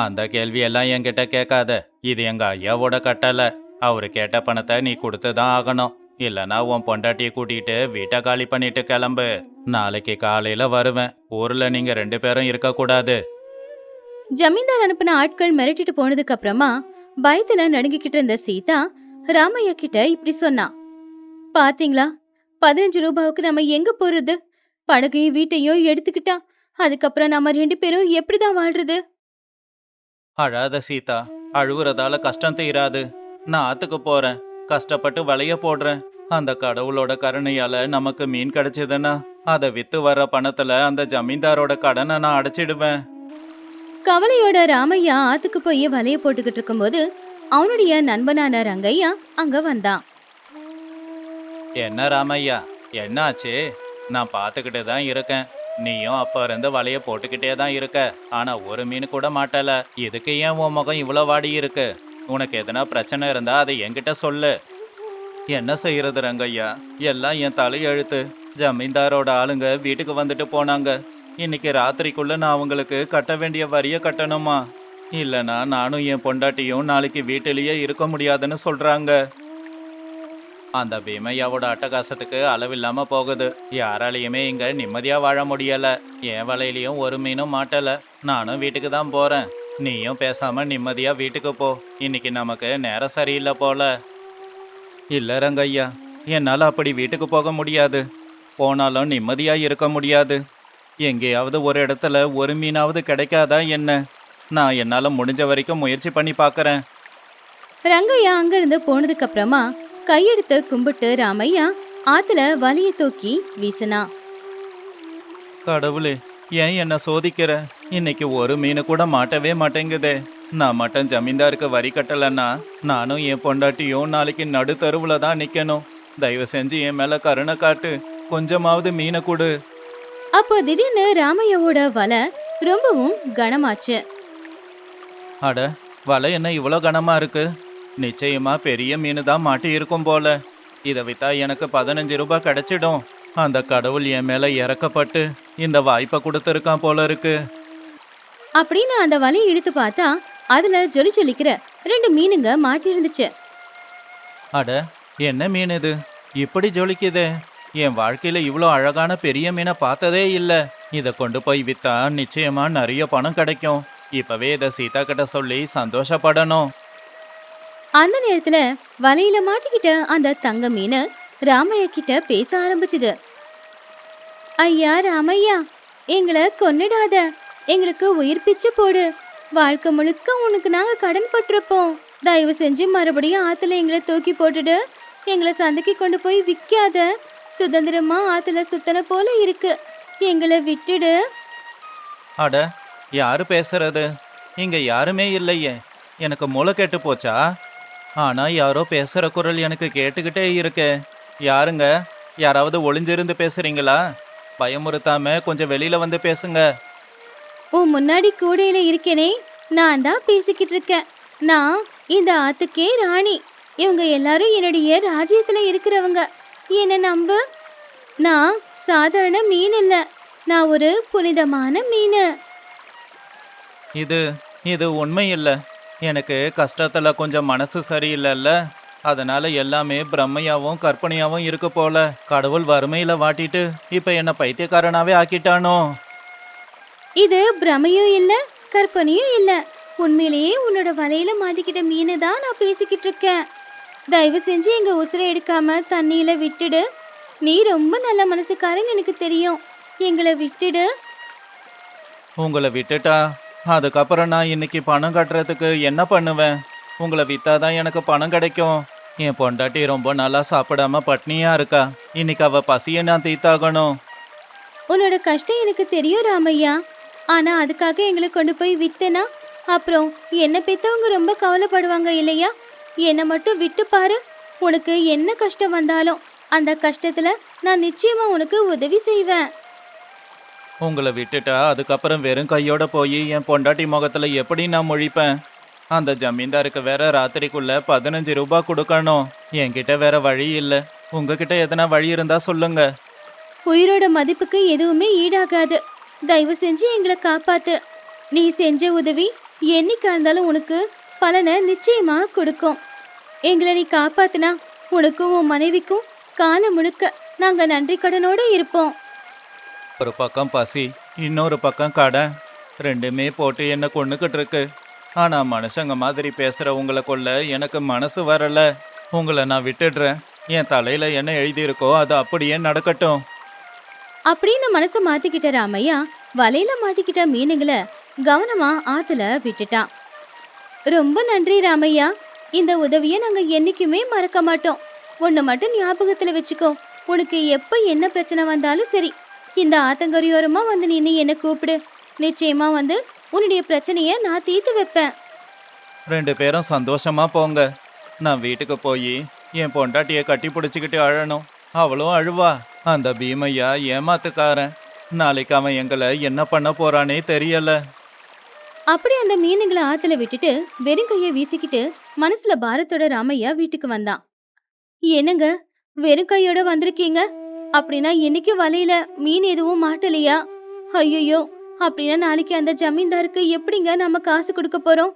அந்த கேள்வியெல்லாம் என்கிட்ட கேட்காத. இது எங்க ஐயாவோட கட்டளை. அவரு கேட்ட பணத்தை நீ கொடுத்துதான் ஆகணும். இல்லனா உன் பொண்டாட்டியை கூட்டிட்டு வீட்டை காலி பண்ணிட்டு கிளம்பு. நாளைக்கு காலையில வருவேன். ஊர்ல நீங்க 2 பேரும் இருக்கக்கூடாது. ஜமீன்தார் அனுப்பின ஆட்கள் மிரட்டிட்டு போனதுக்கு அப்புறமா பயத்துல நடுங்கிக்கிட்டு இருந்த சீதா ராமையா கிட்ட இப்படி சொன்னா. பாத்தீங்களா, 15 ரூபாவுக்கு நம்ம எங்க போறது? படகையும் வீட்டையும் எடுத்துக்கிட்டா அதுக்கப்புறம் நம்ம 2 பேரும் எப்படிதான் வாழ்றது? அழாத சீதா, அழுவுறதால கஷ்டம் தீராது. நான் ஆத்துக்கு போறேன், கஷ்டப்பட்டு வலைய போடுறேன். அந்த கடவுளோட கருணையால நமக்கு மீன் கிடைச்சதுன்னா அதை வித்து வர்ற பணத்துல அந்த ஜமீன்தாரோட கடனை நான் அடைச்சிடுவேன். கவலையோட ராமையா ஆத்துக்கு போய் வலைய போட்டுக்கிட்டு இருக்கும்போது அவனுடைய நண்பனான ரங்கையா அங்க வந்தான். என்ன ராமையா, என்னாச்சு? நான் பார்த்துக்கிட்டு தான் இருக்கேன். நீயும் அப்ப இருந்து வலைய போட்டுக்கிட்டே தான் இருக்க, ஆனா ஒரு மீன் கூட மாட்டல. இதுக்கு ஏன் உன் முகம் இவ்வளோ வாடி இருக்கு? உனக்கு எதனா பிரச்சனை இருந்தா அதை என்கிட்ட சொல்லு. என்ன செய்யறது ரங்கையா, எல்லாம் என் தலையெழுத்து. ஜமீன்தாரோட ஆளுங்க வீட்டுக்கு வந்துட்டு போனாங்க. இன்னைக்கு ராத்திரிக்குள்ள நான் அவங்களுக்கு கட்ட வேண்டிய வரிய கட்டணுமா? இல்லைனா நானும் என் பொண்டாட்டியும் நாளைக்கு வீட்டிலேயே இருக்க முடியாதுன்னு சொல்றாங்க. அந்த பீமையாவோட அட்டகாசத்துக்கு அளவில்லாம போகுது. யாராலையுமே இங்க நிம்மதியா வாழ முடியல. என் வலையிலயும் ஒரு மீனும் மாட்டல. நானும் வீட்டுக்கு தான் போறேன். நீயும் பேசாம நிம்மதியா வீட்டுக்கு போ. இன்னைக்கு நமக்கு நேரம் சரியில்லை போல. இல்ல ரங்கையா, என்னால் அப்படி வீட்டுக்கு போக முடியாது. போனாலும் நிம்மதியா இருக்க முடியாது. எங்கேயாவது ஒரு இடத்துல ஒரு மீனாவது கிடைக்காதா என்ன? நான் என்னால் முடிஞ்ச வரைக்கும் முயற்சி பண்ணி பார்க்கறேன். ரங்கையா அங்கிருந்து போனதுக்கு அப்புறமா கையெடுத்து கும்பிட்டு ராமையா ஆத்துல வலைய தூக்கி வீசினா. கடவுளே, ஏன் என்ன சோதிக்கிற? இன்னைக்கு ஒரு மீன் கூட மாட்டவே மாட்டேங்குதே. நான் மட்டும் ஜமீன்தாருக்கு வரி கட்டலைன்னா நானும் என் பொண்டாட்டியும் நாளைக்கு நடு தெருவுல தான் நிற்கணும். தயவு செஞ்சு என் மேல கருணை காட்டு. கொஞ்சமாவது மீனை கொடு. அப்போ திடீர்னு ராமையாவோட வலை ரொம்பவும் கனமாச்சு. அட, வலை என்ன இவ்வளோ கனமா இருக்கு? நிச்சயமா பெரிய மீன் தான் மாட்டி இருக்கும் போல. இதை வித்தா எனக்கு 15 ரூபாய் கிடைச்சிடும். அந்த கடவுள் என் மேல இறக்கப்பட்டு இந்த வாய்ப்பை கொடுத்துருக்கான் போல இருக்கு. அப்படின்னு அந்த வலையை இழுத்து பார்த்தா அதுல ஜொலி ஜொலிக்கிற 2 மீனுங்க மாட்டி இருந்துச்சு. அட, என்ன மீன் இது? இப்படி ஜொலிக்குதே. என் வாழ்க்கையில இவ்வளோ அழகான பெரிய மீனை பார்த்ததே இல்லை. இதை கொண்டு போய் வித்தா நிச்சயமா நிறைய பணம் கிடைக்கும். இப்பவே இதை சீதா கிட்ட சொல்லி சந்தோஷப்படணும். அந்த நேரத்துல வலையில மாட்டிக்கிட்ட அந்த தங்க மீன் ராமையா கிட்ட பேச ஆரம்பிச்சுது. ஐயா ராமையா, எங்களை கொன்னுடாத, எங்களுக்கு உயிர் பிச்சு போடு. வாழ்க்கை முழுக்க உனக்கு நாங்க கடன் பட்டிருப்போம். தயவு செஞ்சு மறுபடியும் ஆத்துல எங்களை தூக்கி போட்டுடு. எங்களை சந்தைக்கு கொண்டு போய் விற்காத. சுதந்திரமா ஆத்துல சுத்தன போல இருக்கு. எங்களை விட்டுடு. அட, யாரு பேசுறது? இங்க யாருமே இல்லையே. எனக்கு மூளை கெட்டு போச்சா? ஆனா யாரோ பேசுற குரல் எனக்கு கேட்டுக்கிட்டே இருக்கு. யாருங்க? யாராவது ஒளிஞ்சிருந்து பேசுறீங்களா? பயமுறுத்தாம கொஞ்சம் வெளியில வந்து பேசுங்க. உன் முன்னாடி கூடையில இருக்கேனே, நான் தான் பேசிக்கிட்டு இருக்கேன். நான் இந்த ஆத்துக்கே ராணி. இவங்க எல்லாரும் என்னுடைய ராஜ்யத்துல இருக்கிறவங்க. என்ன நம்பு. நான் சாதாரண மீன் இல்ல, நான் ஒரு புனிதமான மீன். இது உண்மை இல்லை. எனக்கு கஷ்டத்துல கொஞ்சம் மனசு சரியில்லைல்ல. அதனால எல்லாமே பிரம்மையாவும் கற்பனையாவும் இருக்கு போல. கடவுள் வறுமையில வாட்டிட்டு இப்ப என்ன பைத்தியக்காரனாவே ஆக்கிட்டானோ? இது பிரமையும் இல்ல, கற்பனையும் இல்ல. உண்மையிலேயே உன்னோட வலையில மாட்டிக்கிட்ட மீனை தான் நான் பேசிக்கிட்டு இருக்கேன். தயவு செஞ்சு எங்க உசுரை எடுக்காம தண்ணியில விட்டுடு. நீ ரொம்ப நல்ல மனசுக்காரன்னு எனக்கு தெரியும். எங்களை விட்டுடு. உங்களை விட்டுட்டா அதுக்கப்புறம் நான் இன்னைக்கு பணம் கட்டுறதுக்கு என்ன பண்ணுவேன்? உங்களை வித்தாதான் எனக்கு பணம் கிடைக்கும். என் பொண்டாட்டி ரொம்ப நாளா சாப்பிடாம பட்னியா இருக்கா. இன்னைக்கு அவ பசியை நான் தீர்த்தாகணும். உன்னோட கஷ்டம் எனக்கு தெரியும் ராமையா. ஆனா அதுக்காக எங்களை கொண்டு போய் வித்தனா அப்புறம் என்ன பெத்தவங்க ரொம்ப கவலைப்படுவாங்க இல்லையா? என்னை மட்டும் விட்டு பாரு. உனக்கு என்ன கஷ்டம் வந்தாலும் அந்த கஷ்டத்துல நான் நிச்சயமா உனக்கு உதவி செய்வேன். உங்களை விட்டுட்டா அதுக்கப்புறம் வெறும் கையோட போய் என் பொண்டாட்டி முகத்துல எப்படி நான் முழிப்பேன்? அந்த ஜமீன்தாருக்கு வேற ராத்திரிக்குள்ள 15 ரூபாய் கொடுக்கணும். என்கிட்ட வேற வழி இல்லை. உங்ககிட்ட எதனா வழி இருந்தா சொல்லுங்க. உயிரோட மதிப்புக்கு எதுவுமே ஈடாகாது. தயவு செஞ்சு எங்களை காப்பாத்து. நீ செஞ்ச உதவி என்னைக்கா இருந்தாலும் உனக்கு பலனை நிச்சயமா கொடுக்கும். எங்களை நீ காப்பாத்துனா உனக்கும் உன் மனைவிக்கும் காலம் முழுக்க நாங்க நன்றி கடனோட இருப்போம். ஒரு பக்கம் பசி, இன்னொரு பக்கம் கடன், ரெண்டுமே போட்டு என்ன கொண்டுகிட்டு இருக்கு. ஆனா மனுஷங்க மாதிரி பேசுற உங்களை கொள்ள எனக்கு மனசு வரல. உங்களை நான் விட்டுடுறேன். என் தலையில என்ன எழுதியிருக்கோ அது அப்படியே நடக்கட்டும். அப்படின்னு மனச மாத்திக்கிட்ட ராமையா வலையில மாட்டிக்கிட்ட மீனுங்களை கவனமா ஆத்துல விட்டுட்டான். ரொம்ப நன்றி ராமையா, இந்த உதவிய நாங்க என்னைக்குமே மறக்க மாட்டோம். உன்னை மட்டும் ஞாபகத்துல வச்சுக்கோ. உனக்கு எப்ப என்ன பிரச்சனை வந்தாலும் சரி, இந்த ஆத்தங்கரையோரமா வந்து நின்னு என்ன கூப்பிடு. நிச்சயமா வந்து உன்னுடைய பிரச்சனைய நான் தீர்த்து வைப்பேன். 2 பேரும் சந்தோஷமா போங்க. நான் வீட்டுக்கு போய் என் பொண்டாட்டியை கட்டி பிடிச்சிக்கிட்டு அழணும். அவளும் அழுவா. அந்த பீமையா ஏமாத்துக்காரன். நாளைக்கு அவன் எங்களை என்ன பண்ண போறானே தெரியல. அப்படி அந்த மீனுங்களை ஆத்துல விட்டுட்டு வெறும் கைய வீசிக்கிட்டு மனசுல பாரத்தோட ராமையா வீட்டுக்கு வந்தான். என்னங்க, வெறும் கையோட வந்திருக்கீங்க? அப்படின்னா இன்னைக்கு வலையில மீன் எதுவும் மாட்டலையா? ஐயோ, அப்படின்னா நாளைக்கு அந்த ஜமீன்தாருக்கு எப்படிங்க நம்ம காசு கொடுக்க போறோம்?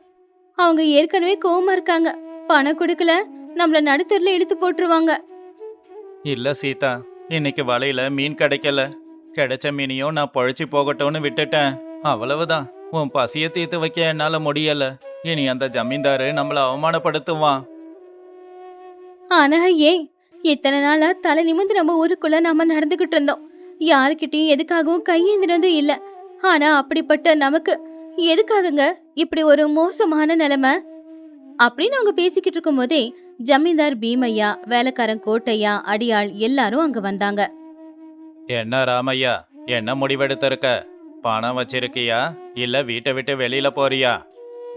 அவங்க ஏற்கனவே கோவமா இருக்காங்க. பணம் கொடுக்கல நம்மள நடுத்தெருல இழுத்து போட்டுருவாங்க. இல்ல சீதா, இன்னைக்கு வலையில மீன் கிடைக்கல. கிடைச்ச மீனையும் நான் பொழைச்சி போகட்டும்னு விட்டுட்டேன். அவ்வளவுதான். உன் பசியை தீர்த்து வைக்க என்னால முடியல. இனி அந்த ஜமீன்தாரு நம்மள அவமானப்படுத்துவான். ஆனா ஏன் இத்தனை நாளா தலை நிமிந்து நம்ம ஊருக்குள்ள நாம நடந்துகிட்டு இருந்தோம். யாருக்கிட்டையும் எதுக்காகவும் கையேந்தினதும் இல்ல. ஆனா அப்படிப்பட்ட நமக்கு எதுக்காகங்க இப்படி ஒரு மோசமான நிலைமை? அப்படின்னு அவங்க பேசிக்கிட்டு இருக்கும் போதே ஜமீன்தார் பீமையா, வேலைக்காரன் கோட்டையா, அடியாள் எல்லாரும் அங்க வந்தாங்க. என்ன ராமையா, என்ன முடிவெடுத்திருக்க? பணம் வச்சிருக்கியா இல்ல வீட்டை விட்டு வெளியில போறியா?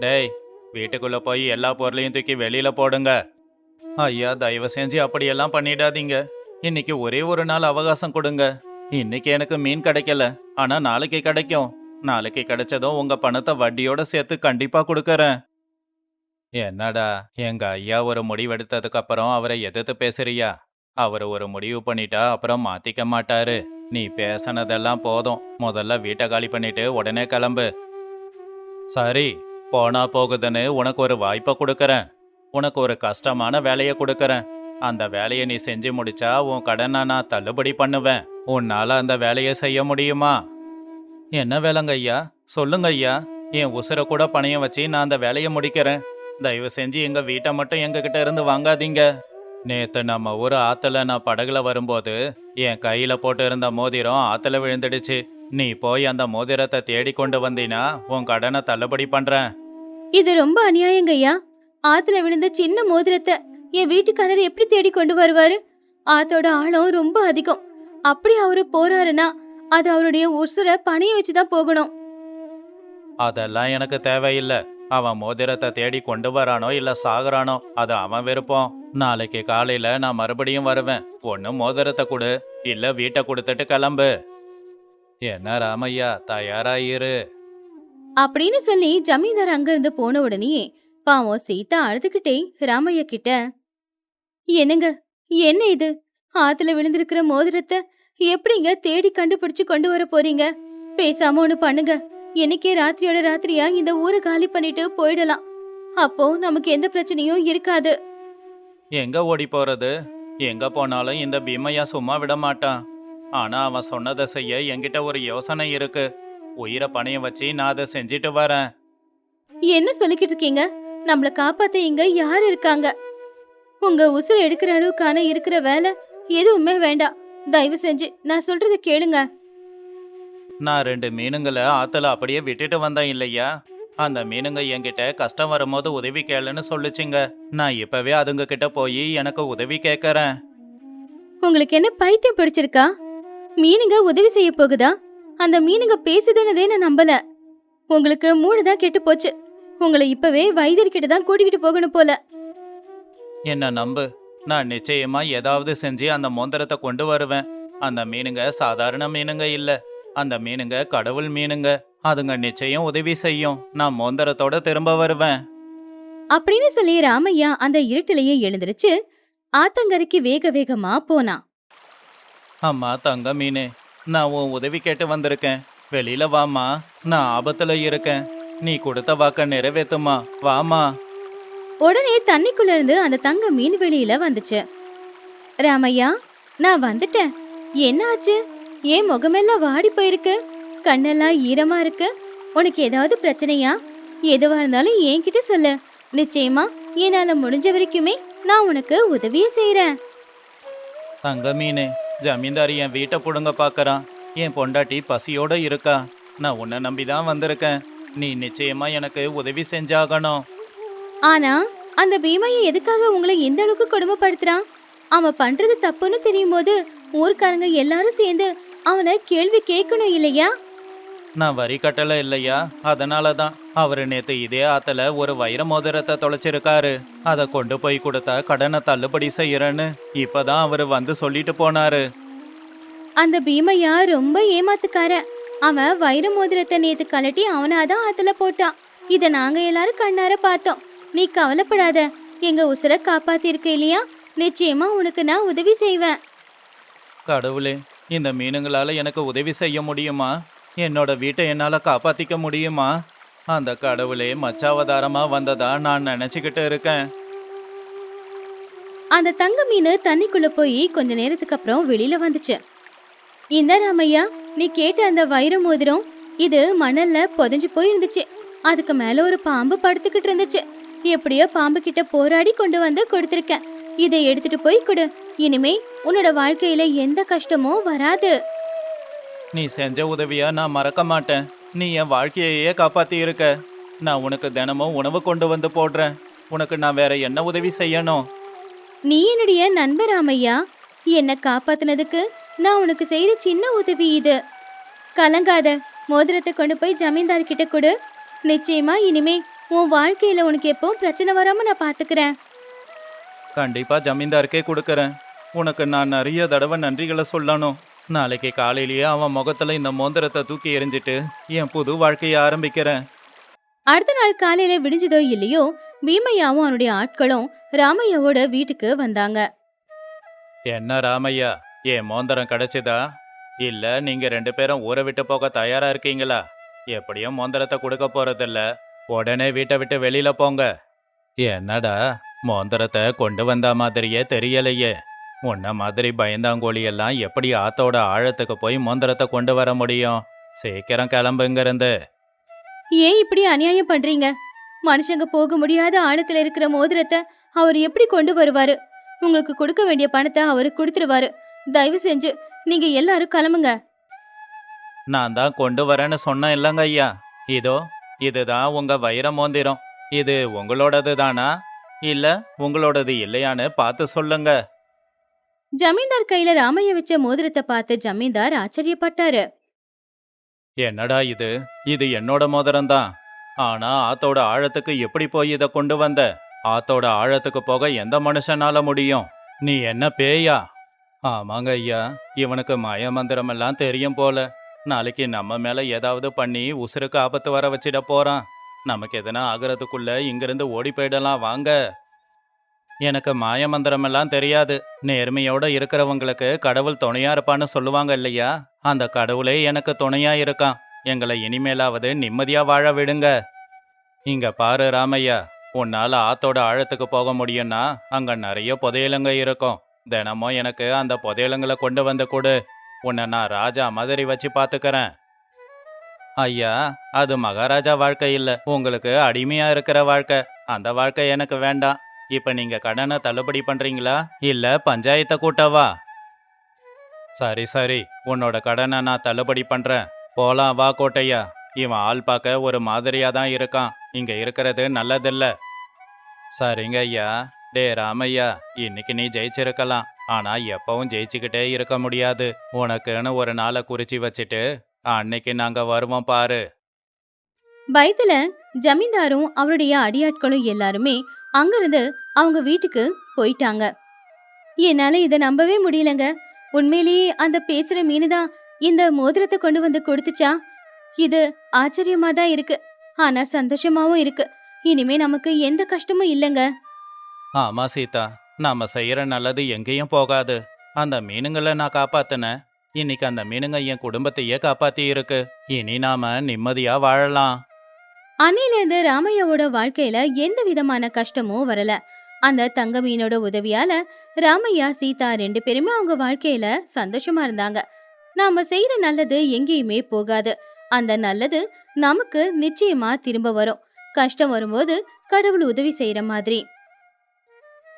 டேய், வீட்டுக்குள்ள போய் எல்லா பொருளையும் தூக்கி வெளியில போடுங்க. ஐயா, தயவு செஞ்சு அப்படியெல்லாம் பண்ணிடாதீங்க. இன்னைக்கு ஒரே ஒரு நாள் அவகாசம் கொடுங்க. இன்னைக்கு எனக்கு மீன் கிடைக்கல, ஆனா நாளைக்கு கிடைக்கும். நாளைக்கு கிடைச்சதும் உங்க பணத்தை வட்டியோட சேர்த்து கண்டிப்பா கொடுக்கறேன். என்னடா, எங்க ஐயா ஒரு முடிவெடுத்ததுக்கு அப்புறம் அவரை எதிர்த்து பேசுறியா? அவர் ஒரு முடிவு பண்ணிட்டா அப்புறம் மாத்திக்க மாட்டாரு. நீ பேசினதெல்லாம் போதும். முதல்ல வீட்டை காலி பண்ணிட்டு உடனே கிளம்பு. சரி, போனா போகுதுன்னு உனக்கு ஒரு வாய்ப்பை கொடுக்கறேன். உனக்கு ஒரு கஷ்டமான வேலையை கொடுக்கறேன். அந்த வேலையை நீ செஞ்சு முடிச்சா உன் கடனை நான் தள்ளுபடி பண்ணுவேன். உன்னால அந்த வேலையை செய்ய முடியுமா? என்ன வேலைங்க ஐயா? சொல்லுங்க ஐயா. என் உசுரை கூட பணையம் வச்சு நான் அந்த வேலையை முடிக்கிறேன். தயவு செஞ்சு எங்க வீட்டை மட்டும் எங்க கிட்ட இருந்து வாங்காதீங்க. நேத்து நம்ம ஊர் ஆத்துல நான் படகுல வரும்போது என் கையில போட்டு இருந்த மோதிரம் ஆத்துல விழுந்துடுச்சு. நீ போய் அந்த மோதிரத்தை தேடி கொண்டு வந்தீனா உன் கடனை தள்ளுபடி பண்றேன். இது ரொம்ப அநியாயங்க ஐயா. ஆத்துல விழுந்த சின்ன மோதிரத்தை என் வீட்டுக்காரர் எப்படி தேடி கொண்டு வருவாரு? ஆத்தோட ஆழம் ரொம்ப அதிகம். அப்படி அவரு போறாருன்னா அது அவருடைய உசுரை பணைய வச்சுதான் போகணும். அதெல்லாம் எனக்கு தேவையில்லை. அவன் மோதிரத்தை தேடி கொண்டு வரானோ இல்ல சாகுறானோ அது அவன் விருப்பம். நாளைக்கு காலையில நான் மறுபடியும் வருவேன். ஒண்ணு மோதிரத்தை கொடு, இல்ல வீட்டை கொடுத்துட்டு கிளம்பு. என்ன ராமையா, தயாராயிரு. அப்படின்னு சொல்லி ஜமீன்தார் அங்கிருந்து போன உடனே பாவம் சீதா அழுதுகிட்டே ராமையா கிட்ட, என்னங்க, என்ன இது? ஆத்துல விழுந்திருக்கிற மோதிரத்தை எப்படிங்க தேடி கண்டுபிடிச்சு கொண்டு வர போறீங்க? பேசாம ஒண்ணு பண்ணுங்க. இன்னைக்கே ராத்திரியோட ராத்திரியா இந்த ஊரை காலி பண்ணிட்டு போயிடலாம். அப்போ நமக்கு எந்த பிரச்சனையும் இருக்காது. எங்க ஓடி போறது? எங்க போனாலும் இந்த பீமையா சும்மா விட மாட்டான். ஆனா அவன் சொன்னதை செய்ய என்கிட்ட ஒரு யோசனை இருக்கு. உயிரை பணைய வச்சு நான் அதை செஞ்சிட்டு வரேன். என்ன சொல்லிக்கிட்டு இருக்கீங்க? நம்மள காப்பாத்த இங்க யாரு இருக்காங்க? உங்க உசுரை எடுக்கிற அளவுக்கான இருக்கிற வேலை எதுவுமே வேண்டாம். தயவு செஞ்சு நான் சொல்றத கேளுங்க. நான் 2 மீனுங்களை ஆத்துல அப்படியே விட்டுட்டு வந்தேன் இல்லையா? அந்த மீனுங்க என்கிட்ட கஷ்டம் வரும்போது உதவி கேளுன்னு சொல்லுச்சுங்க. நான் இப்பவே அதுங்க கிட்ட போய் எனக்கு உதவி கேட்கறேன். உங்களுக்கு என்ன பைத்தியம் பிடிச்சிருக்கா? மீனுங்க உதவி செய்ய போகுதா? அந்த மீனுங்க பேசுதுன்னதே நான் நம்பல. உங்களுக்கு மூளைதான் கெட்டு போச்சு. உங்களை இப்பவே வைத்தியர்கிட்ட தான் கூட்டிகிட்டு போகணும் போல. என்ன நம்பு, நான் நிச்சயமா ஏதாவது செஞ்சு அந்த மோந்திரத்தை கொண்டு வருவேன். அந்த மீனுங்க சாதாரண மீனுங்க இல்ல. அந்த மீனுங்க கடவுள் மீனுங்க. அதுங்க நிச்சயம் உதவி செய்யும். நான் மோந்திரத்தோட திரும்ப வருவேன். அப்படின்னு சொல்லி ராமையா அந்த இருட்டிலேயே எழுந்திருச்சு ஆத்தங்கரைக்கு வேக வேகமா போனான். அம்மா தங்க மீனே, நான் உன் உதவி கேட்டு வந்திருக்கேன். வெளியில வாமா, நான் ஆபத்துல இருக்கேன். நீ கொடுத்த வாக்க நிறைவேத்துமா, வாமா. உடனே தண்ணிக்குள்ள இருந்து அந்த தங்க மீன் வெளியில வந்துச்சு. ராமையா, நான் வந்துட்டேன். என்ன ஆச்சு? ஏன் முகமெல்லாம் வாடி போயிருக்கு? கண்ணெல்லாம் ஈரமா இருக்கு. உனக்கு ஏதாவது பிரச்சனையா? எதுவா இருந்தாலும் என்கிட்ட சொல்லு. நிச்சயமா என்னால முடிஞ்ச வரைக்குமே நான் உனக்கு உதவியே செய்யறேன். தங்க மீனே, ஜமீன்தார் என் வீட்டை புடுங்க பாக்கறான். என் பொண்டாட்டி பசியோட இருக்கா. நான் உன்னை நம்பிதான் வந்திருக்கேன். நீ நிச்சயமா எனக்கு உதவி செஞ்சாகணும். ஆனா அந்த பீமையை எதுக்காக உங்களை இந்த அளவுக்கு கொடுமைப்படுத்துறான்? அவன் பண்றது தப்புன்னு தெரியும் போது ஊர்க்காரங்க எல்லாரும் சேர்ந்து அவனை கேள்வி கேட்கணும் இல்லையா? நான் வரி கட்டல இல்லையா, அதனால தான். அவரு நேத்து இதே ஆத்துல ஒரு வைர மோதிரத்தை தொலைச்சிருக்காரு. அதை கொண்டு போய் கொடுத்தா கடனை தள்ளுபடி செய்யறேன்னு இப்பதான் அவரு வந்து சொல்லிட்டு போனாரு. அந்த பீமையா ரொம்ப ஏமாத்துக்காரன். அவன் வைர மோதிரத்தை நேத்து கழட்டி அவனாதான் ஆத்துல போட்டான். இத நாங்க எல்லாரும் கண்ணார பார்த்தோம். நீ கவலைப்படாத, எங்க உசுர காப்பாத்திருக்க இல்லையா? நிச்சயமா உனக்கு நான் உதவி செய்வேன். கடவுளே, இந்த மீனுங்களால எனக்கு உதவி செய்ய முடியுமா? என்னோட வீட்டை என்னால காப்பாத்திக்க முடியுமா? அந்த கடவுளே மச்சாவதாரமா வந்ததா நான் நினைச்சுக்கிட்டு இருக்கேன். அந்த தங்க மீன் தண்ணிக்குள்ள போய் கொஞ்ச நேரத்துக்கு அப்புறம் வெளியில வந்துச்சு. இந்த ராமையா, நீ கேட்ட அந்த வைர மோதிரம் இது மணல்ல புதைஞ்சு போயிருந்துச்சு. அதுக்கு மேல ஒரு பாம்பு படுத்துக்கிட்டு இருந்துச்சு. எப்படியோ பாம்பு கிட்ட போராடி கொண்டு வந்து கொடுத்திருக்கேன். இதை எடுத்துட்டு போய் கொடு. இனிமே உன்னோட வாழ்க்கையில எந்த கஷ்டமும் வராது. நீ செஞ்ச உதவியா நான் மறக்க மாட்டேன். நீ என் வாழ்க்கையையே காப்பாத்தி இருக்க. நான் உனக்கு தினமும் உணவு கொண்டு வந்து போடுறேன். உனக்கு நான் வேற என்ன உதவி செய்யணும்? நீ என்னுடைய நண்பர் ராமையா. என்னை காப்பாத்துனதுக்கு நான் உனக்கு செய்யற சின்ன உதவி இது. கலங்காத, மோதிரத்தை கொண்டு போய் ஜமீன்தார் கிட்ட கொடு. நிச்சயமா இனிமே உன் வாழ்க்கையில உனக்கு எப்போ பிரச்சனை வராம நான் பாத்துக்கிறேன். கண்டிப்பா ஜமீன்தாருக்கே கொடுக்கறேன். உனக்கு நான் நிறைய தடவை நன்றிகளை சொல்லணும். நாளைக்கு காலையிலேயே அவன் முகத்துல இந்த மோதிரத்தை தூக்கி எறிஞ்சிட்டு என் புது வாழ்க்கையை ஆரம்பிக்கிறேன். அடுத்த நாள் காலையில விடிஞ்சதோ இல்லையோ, பீமையாவும் அவனுடைய ஆட்களும் ராமையாவோட வீட்டுக்கு வந்தாங்க. என்ன ராமையா, என் மோதிரம் கிடைச்சதா? இல்ல நீங்க 2 பேரும் ஊரை விட்டு போக தயாரா இருக்கீங்களா? எப்படியும் மோதிரத்தை கொடுக்க போறதில்ல. உடனே வீட்டை விட்டு வெளியில போங்க. என்னடா, மோதிரத்தை கொண்டு வந்த மாதிரியே தெரியலையே. உன்ன மாதிரி பயந்தாங்கோழி எல்லாம் எப்படி ஆத்தோட ஆழத்துக்கு போய் மோதிரத்தை கொண்டு வர முடியும்? சீக்கிரம் கிளம்புங்க இருந்து. ஏன் இப்படி அநியாயம் பண்றீங்க? மனுஷங்க போக முடியாத ஆழத்துல இருக்கிற மோதிரத்தை அவர் எப்படி கொண்டு வருவாரு? உங்களுக்கு கொடுக்க வேண்டிய பணத்தை அவரு கொடுத்துருவாரு. தயவு செஞ்சு நீங்க எல்லாரும் கிளம்புங்க. நான் தான் கொண்டு வரேன்னு சொன்னேன் இல்லைங்க ஐயா. இதோ இதுதான் உங்க வைர மோதிரம். இது உங்களோடது தானா இல்ல உங்களோடது இல்லையான்னு பார்த்து சொல்லுங்க. ஜமீன்தார் கையில ராமையா வச்ச மோதிரத்தை பார்த்து ஜமீன்தார் ஆச்சரியப்பட்டாரு. என்னடா இது? இது என்னோட மோதிரம் தான். ஆனா ஆத்தோட ஆழத்துக்கு எப்படி போய் இதை கொண்டு வந்த? ஆத்தோட ஆழத்துக்கு போக எந்த மனுஷனால முடியும்? நீ என்ன பேயா? ஆமாங்க ஐயா, இவனுக்கு மாய மந்திரம் எல்லாம் தெரியும் போல. நாளைக்கு நம்ம மேல ஏதாவது பண்ணி உசுருக்கு ஆபத்து வர வச்சிட போறான். நமக்கு எதனா ஆகிறதுக்குள்ள இங்கிருந்து ஓடி போயிடலாம் வாங்க. எனக்கு மாய மந்திரம் எல்லாம் தெரியாது. நேர்மையோட இருக்கிறவங்களுக்கு கடவுள் துணையா இருப்பான்னு சொல்லுவாங்க இல்லையா? அந்த கடவுளே எனக்கு துணையா இருக்கான். எங்களை இனிமேலாவது நிம்மதியா வாழ விடுங்க. இங்க பாரு ராமையா, உன்னால ஆத்தோட ஆழத்துக்கு போக முடியும்னா அங்க நிறைய புதையலுங்க இருக்கும். தினமும் எனக்கு அந்த புதையலுங்களை கொண்டு வந்து கொடு. உன்னை நான் ராஜா மாதிரி வச்சு பாத்துக்கறேன். ஐயா, அது மகாராஜா வாழ்க்கை இல்ல, உங்களுக்கு அடிமையா இருக்கிற வாழ்க்கை. அந்த வாழ்க்கை எனக்கு வேண்டாம். இப்ப நீங்க கடனை தள்ளுபடி பண்றீங்களா இல்ல பஞ்சாயத்தை கூட்டவா? சரி சரி, உன்னோட கடனை நான் தள்ளுபடி பண்றேன். போலாம் வா கோட்டையா. இவன் ஆள் பார்க்க ஒரு மாதிரியா தான் இருக்கான். இங்க இருக்கிறது நல்லதில்ல. சரிங்க ஐயா. டே ராமையா, இன்னைக்கு நீ ஜெயிச்சிருக்கலாம். ஆனா எப்பவும் ஜெயிச்சுக்கிட்டே இருக்க முடியாது. உனக்குன்னு ஒரு நாளை குறிச்சு வச்சுட்டு அன்னைக்கு நாங்க வருவோம் பாரு. பயத்துல ஜமீன்தாரும் அவருடைய அடியாட்களும் எல்லாருமே அங்கிருந்து அவங்க வீட்டுக்கு போயிட்டாங்க. என்னால இதை நம்பவே முடியலங்க. உண்மையிலேயே அந்த பேசுற மீனுதான் இந்த மோதிரத்தை கொண்டு வந்து கொடுத்துச்சா? இது ஆச்சரியமா தான் இருக்கு, ஆனா சந்தோஷமாவும் இருக்கு. இனிமே நமக்கு எந்த கஷ்டமும் இல்லைங்க. ஆமா சீதா, நாம செய்யற நல்லது எங்கேயும் போகாது. அந்த மீனுங்களை நான் காப்பாத்தினேன். இன்னைக்கு அந்த மீனுங்க என் குடும்பத்தையே காப்பாத்தி இருக்கு. இனி நாம நிம்மதியா வாழலாம். அன்னையிலிருந்து ராமையாவோட வாழ்க்கையில எந்த விதமான கஷ்டமும் வரல. அந்த தங்க மீனோட உதவியால ராமையா சீதா 2 பேருமே அவங்க வாழ்க்கையில சந்தோஷமா இருந்தாங்க. நாம செய்யற நல்லது எங்கேயுமே போகாது. அந்த நல்லது நமக்கு நிச்சயமா திரும்ப வரும். கஷ்டம் வரும்போது கடவுள் உதவி செய்யற மாதிரி.